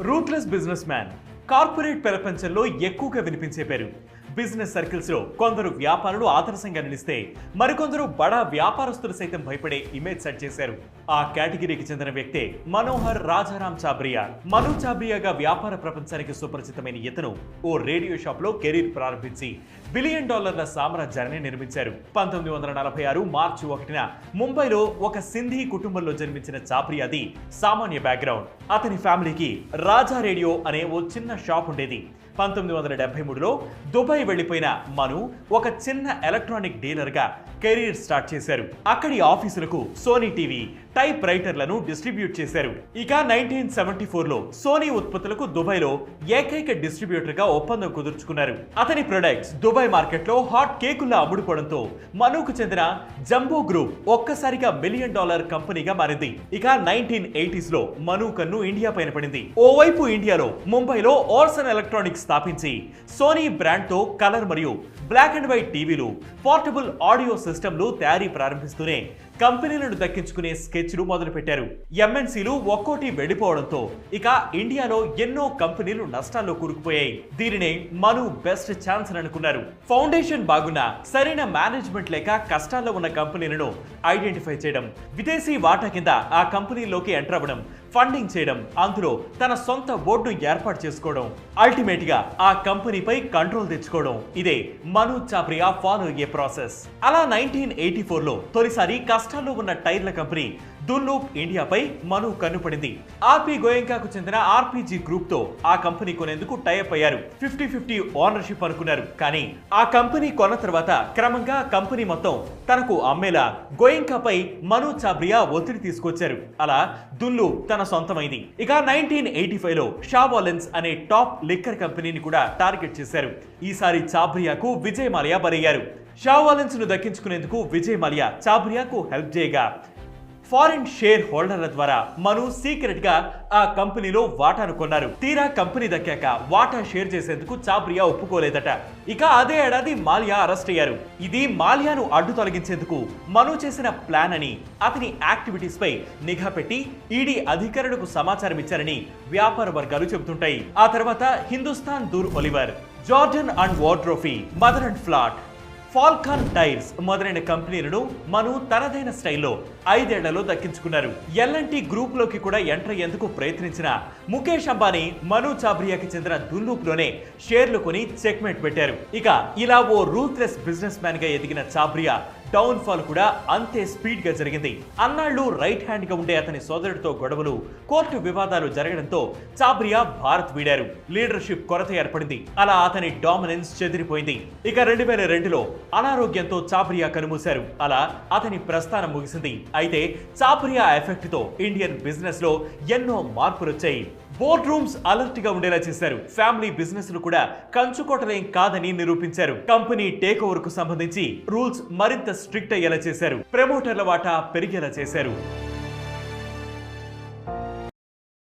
Ruthless business man corporate ప్రపంచంలో ఎక్కువగా వినిపించే పేరు. బిజినెస్ సర్కిల్స్ లో కొందరు వ్యాపారులు ఆదర్శంగా నిలిస్తే మరికొందరు బడా వ్యాపారస్తులు సైతం భయపడే ఇమేజ్ సెట్ చేశారు. ఆ కేటగిరీకి చెందిన వ్యక్తే మనోహర్ రాజారాం చాబ్రియా. మను చాబ్రియాగా వ్యాపార ప్రపంచానికి సుపరిచితమైన ఇతను ఓ రేడియో షాప్ లో కెరీర్ ప్రారంభించి $1 బిలియన్ సామ్రాజ్యాన్ని నిర్మించారు. 1946 మార్చి 1న ముంబైలో ఒక సింధీ కుటుంబంలో జన్మించిన చాబ్రియాది సామాన్య బ్యాక్గ్రౌండ్. అతని ఫ్యామిలీకి రాజా రేడియో అనే ఓ చిన్న షాప్ ఉండేది. 1973లో దుబాయ్ వెళ్లిపోయిన మను ఒక చిన్న ఎలక్ట్రానిక్ డీలర్ గా కెరీర్ స్టార్ట్ చేశారు. అక్కడి ఆఫీసులకు సోనీ టీవీ టైప్ రైటర్లను డిస్ట్రిబ్యూట్ చేశారు. ఇక 1974లో సోనీ ఉత్పత్తులకు దుబాయ్లో ఏకైక డిస్ట్రిబ్యూటర్ గా ఒప్పందం కుదుర్చుకున్నారు. అతని ప్రొడక్ట్స్ దుబాయ్ మార్కెట్లో హాట్ కేకుల్లా అమ్ముడుకోవడంతో మనుకు చెందిన జంబో గ్రూప్ ఒక్కసారిగా $1 బిలియన్ కంపెనీగా మారింది. ఇక 1980స్లో మను కన్ను ఇండియా పైన పడింది. ఓవైపు ఇండియాలో ముంబైలో ఓర్సన్ ఎలక్ట్రానిక్స్ స్థాపించి సోనీ బ్రాండ్ తో కలర్ మరియు బ్లాక్ అండ్ వైట్ టీవీలు, పోర్టబుల్ ఆడియో సిస్టంలు తయారీ ప్రారంభిస్తూనే కంపెనీలను దక్కించుకునే స్కెచ్లు మొదలుపెట్టారు. ఎంఎన్సీలు ఒక్కోటి వెడిపోవడంతో ఇక ఇండియాలో ఎన్నో కంపెనీలు నష్టాల్లో కూరుకుపోయాయి. దీనినే మను బెస్ట్ ఛాన్స్ అని అనుకున్నారు. ఫౌండేషన్ బాగున్నా సరైన మేనేజ్మెంట్ లేక కష్టాల్లో ఉన్న కంపెనీలను ఐడెంటిఫై చేయడం, విదేశీ వాటా కింద ఆ కంపెనీలోకి ఎంటర్ అవ్వడం, ఫండింగ్ చేయడం, అందులో తన సొంత బోర్డును ఏర్పాటు చేసుకోవడం, అల్టిమేట్ గా ఆ కంపెనీపై కంట్రోల్ తెచ్చుకోవడం, ఇదే మను చాబ్రియా ఫాలో అయ్యే ప్రాసెస్. అలా 1984లో తొలిసారి కష్టాల్లో ఉన్న టైర్ల కంపెనీ దున్లూప్ ఇండియాపై మను కన్నుపడింది. ఆర్పి గోయంకాకు చెందిన ఆర్పిజి గ్రూప్ తో ఆ కంపెనీ కొనేందుకు టైఅప్ అయ్యారు. 50-50 ఓనర్షిప్ అనుకున్నారు. కానీ ఆ కంపెనీ కొన్న తర్వాత క్రమంగా కంపెనీ మొత్తం తనకు అమ్మేలా గోయంకాపై మను చాబ్రియా ఒత్తిడి తీసుకొచ్చారు. అలా దున్లూప్ తన సొంతమైంది. ఇక 1985లో షావాలెన్స్ అనే టాప్ లిక్కర్ కంపెనీని కూడా టార్గెట్ చేశారు. ఈసారి చాబ్రియాకు విజయ్ మాల్యా బరయ్యారు. షావాలెన్స్ ను దక్కించుకునేందుకు విజయ్ మాల్యా చాబ్రియాకు హెల్ప్ చేయగా ఫారిన్ షేర్ హోల్డర్ల ద్వారా మను సీక్రెట్ గా ఆ కంపెనీలో వాటాను కొన్నారు. తీరా కంపెనీ దక్కాక వాటా షేర్ చేసేందుకు చాబ్రియా ఒప్పుకోలేదట. ఇక అదే ఏడాది మాల్యా అరెస్ట్ అయ్యారు. ఇది మాల్యాను అడ్డు తొలగించేందుకు మను చేసిన ప్లాన్ అని, అతని యాక్టివిటీస్ పై నిఘా పెట్టి ఈడీ అధికారులకు సమాచారం ఇచ్చారని వ్యాపార వర్గాలు చెబుతుంటాయి. ఆ తర్వాత Hindustan Dorr Oliver, Jordan and వార్డ్రోఫీ, Mather and Platt, Falcon Tyres మొదలైన కంపెనీలను మను తనదైన స్టైల్లో 5 ఏళ్లలో దక్కించుకున్నారు. ఎల్ఎన్టీ గ్రూప్ లోకి కూడా ఎంటర్ అయ్యేందుకు ప్రయత్నించిన ముఖేష్ అంబానీ మను చాబ్రియాకి చెందిన దున్లూప్ లోనే షేర్లు కొని చెక్మేట్ పెట్టారు. ఇక ఇలా ఓ రూత్లెస్ బిజినెస్ మ్యాన్ గా ఎదిగిన చాబ్రియా డౌన్ ఫాల్ కూడా అంతే స్పీడ్ గా జరిగింది. అన్నాళ్లు రైట్ హ్యాండ్ గా ఉండే అతని సోదరుడితో గొడవలు, కోర్టు వివాదాలు జరగడంతో చాబ్రియా భారత్ వీడారు. లీడర్షిప్ కొరత ఏర్పడింది. అలా అతని డామినెన్స్ చెదిరిపోయింది. ఇక 2002లో అనారోగ్యంతో చాబ్రియా కనుమూశారు. అలా అతని ప్రస్థానం ముగిసింది. అయితే చాబ్రియా ఎఫెక్ట్ తో ఇండియన్ బిజినెస్ లో ఎన్నో మార్పులు వచ్చాయి. బోర్డ్ రూమ్స్ అలర్ట్ గా ఉండేలా చేశారు. ఫ్యామిలీ బిజినెస్ లు కూడా కంచుకోటలేం కాదని నిరూపించారు. కంపెనీ టేక్ ఓవర్ కు సంబంధించి రూల్స్ మరింత స్ట్రిక్ట్ అయ్యేలా చేశారు. ప్రమోటర్ల వాటా పెరిగేలా చేశారు.